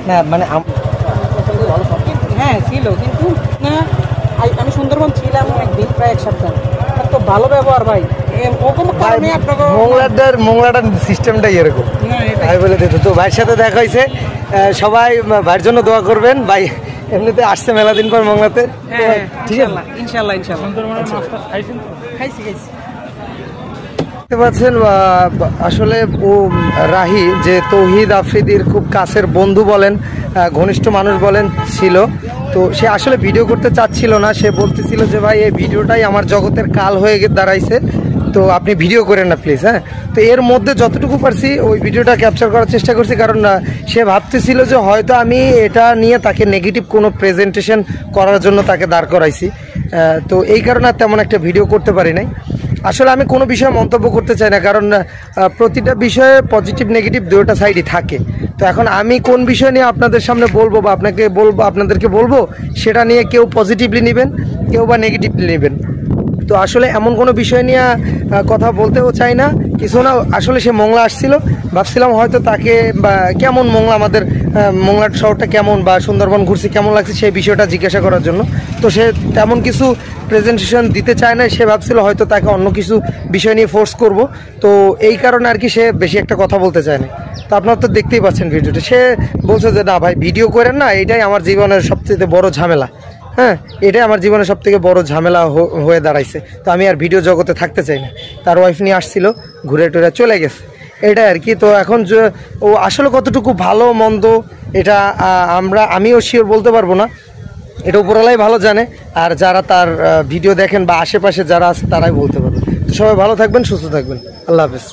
না মানে হ্যাঁ ছিল, কিন্তু না আমি সুন্দরবন ছিলাম একদিন, প্রায় 1 সপ্তাহ। তো ভালো ব্যবহার ভাই, মোংলাটার সিস্টেমটাই এরকম ভাই বলে দিত। তো ভাইয়ের সাথে দেখা হয়েছে, সবাই ভাইয়ের জন্য দোয়া করবেন। ভাই এমনিতে আসছে মেলা দিন পর মোংলাতে, ঠিক আছে ইনশাল্লাহ ইনশাল্লাহ। খাইছি দেখতে পাচ্ছেন আসলে ও রাহি যে তৌহিদ আফ্রিদির খুব কাছের বন্ধু বলেন, ঘনিষ্ঠ মানুষ বলেন ছিল। তো সে আসলে ভিডিও করতে চাচ্ছিল না, সে বলতেছিল যে ভাই এই ভিডিওটাই আমার জগতের কাল হয়ে দাঁড়াইছে, তো আপনি ভিডিও করেন না প্লিজ। হ্যাঁ, তো এর মধ্যে যতটুকু পারছি ওই ভিডিওটা ক্যাপচার করার চেষ্টা করছি, কারণ সে ভাবতেছিল যে হয়তো আমি এটা নিয়ে তাকে নেগেটিভ কোনো প্রেজেন্টেশন করার জন্য তাকে দাঁড় করাইছি। তো এই কারণে তেমন একটা ভিডিও করতে পারি নাই। আসলে আমি কোনো বিষয়ে মন্তব্য করতে চাই না, কারণ প্রতিটা বিষয়ে পজিটিভ নেগেটিভ দুটো সাইডই থাকে। তো এখন আমি কোন বিষয় নিয়ে আপনাদের সামনে বলবো বা আপনাদেরকে বলবো, সেটা নিয়ে কেউ পজিটিভলি নেবেন, কেউ বা নেগেটিভলি নেবেন। তো আসলে এমন কোনো বিষয় নিয়ে কথা বলতেও চাই না কিছু না। আসলে সে মোংলা আসছিল, ভাবছিলাম হয়তো তাকে বা কেমন মোংলা, আমাদের মোংলার শহরটা কেমন বা সুন্দরবন ঘুরছি কেমন লাগছে সেই বিষয়টা জিজ্ঞাসা করার জন্য। তো সে তেমন কিছু প্রেজেন্টেশন দিতে চায় না, সে ভাবছিল হয়তো তাকে অন্য কিছু বিষয় নিয়ে ফোর্স করব। তো এই কারণে আর কি সে বেশি একটা কথা বলতে চায় না। তো আপনারা তো দেখতেই পাচ্ছেন ভিডিওটা, সে বলছে যে না ভাই ভিডিও করেন না, এটাই আমার জীবনের সবচেয়ে বড় ঝামেলা। হ্যাঁ, এটাই আমার জীবনের সব থেকে বড় ঝামেলা হয়ে দাঁড়াইছে। তো আমি আর ভিডিও জগতে থাকতে চাই না। তার ওয়াইফ নিয়ে আসছিল, ঘুরে টুরে চলে গেছে, এটাই আর কি। তো এখন ও আসলে কতটুকু ভালো মন্দ এটা আমিও শিওর বলতে পারবো না, এটা উপরওয়ালাই ভালো জানে। আর যারা তার ভিডিও দেখেন বা আশেপাশে যারা আছে তারাই বলতে পারবে। তো সবাই ভালো থাকবেন, সুস্থ থাকবেন, আল্লাহ হাফেজ।